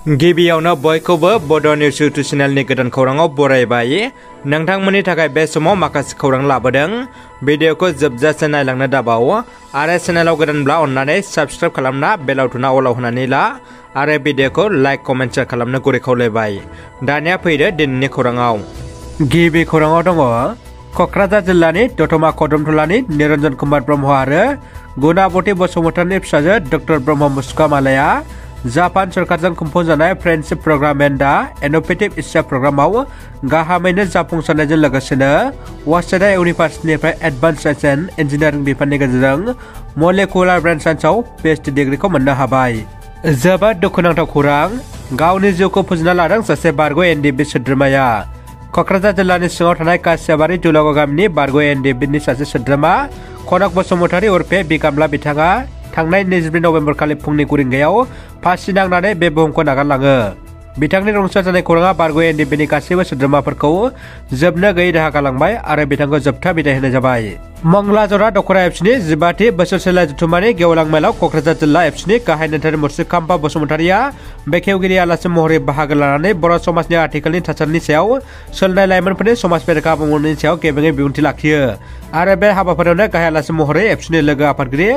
गिबियावनो बयखौबो बड' निउस इउटुब चेनेलनि गोदान खौराङाव बरायबाय। नोंथांमोननि थाखाय बे समाव माखासे खौरां लाबोदों। भिडिअखौ जोबजासे नायलांनो दाबाव आरो चेनेलाव गोदानब्ला अन्नानै साबस्क्राइब खालामना बेल आइकनआ अलाव होनानै ला आरो भिडिअखौ लाइक कमेन्ट शेयार खालामनो गुरै खावलायबाय। दानिया फैदो दिनैनि खौराङाव। गिबि खौराङाव दङ क'क्राझार जिल्लानि दतमा कदमथलानि निरन्जन कुमार ब्रह्म आरो गुनाबती बसुमतारिनि फिसाजो डक्टर ब्रह्म मुसुखा मालाया जापान सरकारजों खुंफुंजानाय friendship programme and the innovative Asia प्रग्रामाव गाहामैनो जाफुंसारनायजों लोगोसेनो वासेदा इउनिभार्सिटिनिफ्राय एडभान्स साइन्स एन्ड इन्जिनियारिं बिफाननि गेजेरजों मलिकुलार ब्रेन साइन्सआव पिएचडि डिग्रीखौ मोननो हाबाय। जोबोद दुखुनांथाव खौरां, गावनि जिउखौ फोजोबना लादों सासे बारग' एनडिएफबि सोद्रोमाया। क'क्राझार जिल्लानि सिङाव थानाय कासियाबारि दुलागाव गामिनि बारग' एनडिएफबिनि सासे सोद्रोमा कनक बसुमतारि उर्फे बिगामला बिथाङा थांनाय 24 नभेम्बर खालि फुंनि 9 रिंगायाव फासि नांनानै बे बुहुमखौ नागारलाङो। बिथांनि रुंसार जानाय खौराङा बारग' एनडिएफबिनि गासैबो सोद्रोमाफोरखौ जोबनो गैयै दाहा गालांबाय आरो बिथांखौ जोबथा बिदाय होनाय जाबाय। मंगलाजरा दख'रा एफसिनि 15थि बोसोरसेला जथुम्मानि गेवलां मेलाव क'क्राझार जिल्ला एफसिनि गाहाय नेतारि मुर्शिदखाम्फा बसुमतारिया बेखेवगिरि आलासि महरै बाहागो लानानै बर' समाजनि आथिखालनि थासारिनि सायाव सोलिनाय लाइमोनफोरनि समाज बेरेखा आबहावानि सायाव गेबेङै बिबुंथि लाखियो आरो बे हाबाफारियावनो गाहाय आलासि महरै एफसिनि लोगो आफादगिरि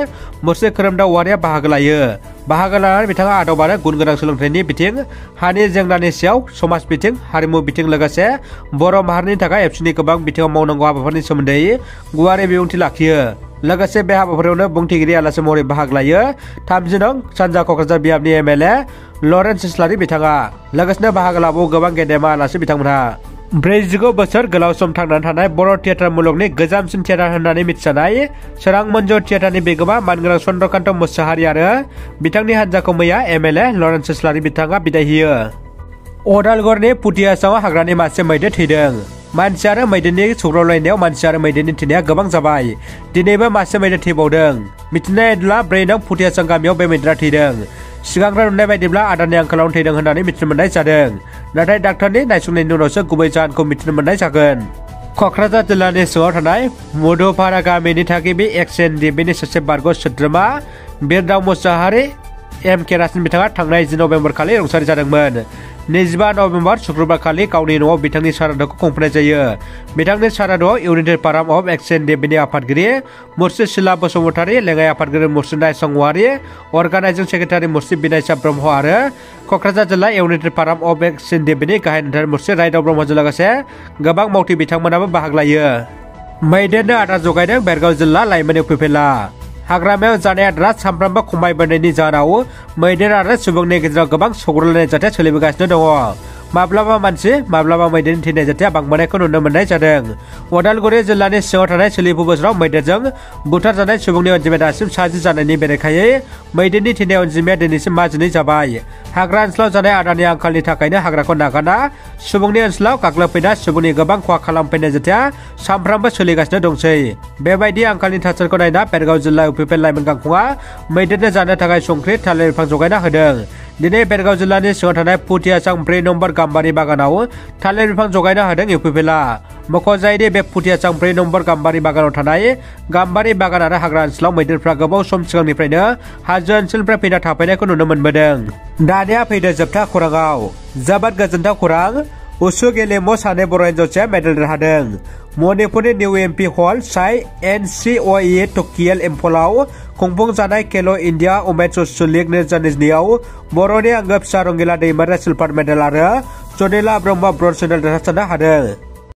मुर्शिद खोरोमदाव औवारिया बाहागो लायो। बाहागो लानानै बिथाङा आदब आरो गुन गोनां सोलोंथाइनि बिथिं, हानि जेंनानि सायाव, समाज बिथिं, हारिमु बिथिं लोगोसे बर' माहारिनि थाखाय एफसिनि गोबां बिथिङाव मावनांगौ हाबाफारिनि सोमोन्दै गुवारै बिबुंथि लाखियो। लोगोसे बे हाबाफारियावनो बुंथिगिरि आलासि महरै बाहागो लायो 30 नं सानजा क'क्राझार बियाबनि एमएलए लरेन्स इस्लारि बिथाङा। लोगोसेनो बाहागो लाबावो गोबां गेदेमा आलासि बिथांमोनहा। 49 बोसोर गोलाव सम थांनानै थानाय बर' थियेटार मुलुगनि गोजामसिन थियेटार होननानै मिथिजानाय सोरां मन्जु थियेटारनि बिगोमा मानगोनां चन्द्रकान्त मुसाहारि आरो बिथांनि हान्जाखौ मैया एमएलए लरेन्स इस्लारि बिथाङा बिदाय होयो। अदालगुरिनि पुटियासाव हाग्रानि मासे मैदेर थैदों। मानसि आरो मैदेरनि सौग्रावलायनायाव मानसि आरो मैदेरनि थैनाया गोबां जाबाय। दिनैबो मासे मैदेर थैबावदों। मिथिनाय बायदिब्ला 4 नं पुटियासां गामियाव बे मैदेरा थैदों। सिगांग्रो नुनाय बायदिब्ला आदारनि आंखालावनो थैदों होननानै मिथिनो मोननाय जादों। नाथाय डाक्टारनि नायसंनायनि उनावसो गुबै जाहोनखौ मिथिनो मोननाय जागोन। क'क्राझार जिल्लानि सिङाव थानाय मधुपारा गामिनि थागिबि एक्स एनडिएफबिनि सासे बारग' सोद्रोमा बिरदाव मुसाहारि एम केरासिन बिथाङा थांनाय 10 नभेम्बर खालि रुंसारि जादोंमोन। 25 नभेम्बर शुक्रबार खालि गावनि न'आव बिथांनि सारादुखौ खुंफुंनाय जायो। बिथांनि सारादुआव इउनाइटेड फाराम अफ एक्स एनडिएफबिनि आफादगिरि मुर्शिद सिला बसुमतारि, लेङाइ आफादगिरि मुर्शिद नायसं औवारि, अर्गानाइजिं सेक्रेटारि मुर्शिद बिनायसा ब्रह्म आरो क'क्राझार जिल्ला इउनाइटेड फाराम अफ एक्स एनडिएफबिनि गाहाय नेतारि मुर्शिद रायदाव ब्रह्मजों लोगोसे गोबां मावथि बिथांमोनाबो बाहागो लायो। मैदेरनो आदार जगायदों बेरगाव जिल्ला लाइमोन इउपिपिएलआ। हाग्रामायाव जानाय आदारा सानफ्रोमबो खमायबोनायनि जाहोनाव मैदेर आरो सुबुंनि गेजेराव गोबां सौग्रावलायनाय जाथाया सोलिबोगासिनो दङ। माब्लाबा मानसि माब्लाबा मैदेरनि थैनाय जाथाया बांबोनायखौ नुनो मोननाय जादों। उदालगुरि जिल्लानि सिङाव थानाय सोलिफु बोसोराव मैदेरजों बुथारजानाय सुबुंनि अनजिमाया दासिम 60 जानायनि बेरेखायै मैदेरनि थैनाय अनजिमाया दिनैसिम 12 जाबाय। हाग्रा ओनसोलाव जानाय आदारनि आंखालनि थाखायनो हाग्राखौ नागारना सुबुंनि ओनसोलाव गाग्लोबफैना सुबुंनि गोबां खहा खालामफैनाय जाथाया सानफ्रामबो सोलिगासिनो दंसै। बेबायदि आंखालनि थासारिखौ नायना बेरगाव जिल्ला इउपिपिएल लाइमोन गांखंआ मैदेरनो जानो थाखाय संख्रि थालिर बिफां जगायना होदों। दिनै बेरगाव जिल्लानि सिङाव थानाय पुटियासां 4 नम्बर गाम्बारि बागानाव थालिर बिफां जगायना होदों इउपिपिएलआ। मख'जायोदि बे पुटियासां 4 नम्बर गाम्बारि बागानाव थानाय गाम्बारि बागान आरो हाग्रा ओनसोलाव मैदेरफ्रा गोबाव सम सिगांनिफ्रायनो हाजो ओनसोलनिफ्राय फैना थाफैनायखौ नुनो मोनबोदों। दानिया फैदो जोबथा खौराङाव। जोबोद गोजोनथाव खौरां, उसु गेलेमुआव सानै बर' हिन्जावसाया मेडेल देरहादों। मणिपुरनि निउ एमपि हल साइ एनसिअए टकियेल इम्फलाव खुंफुंजानाय खेल' इन्डिया वुमेन्स उसु लीग 2022 आव बर'नि आंगो फिसा रंगिला दैमारिया सिलभार मेडेल आरो जनिला ब्रह्म ब्रन्ज मेडेल देरहासारनो हादों।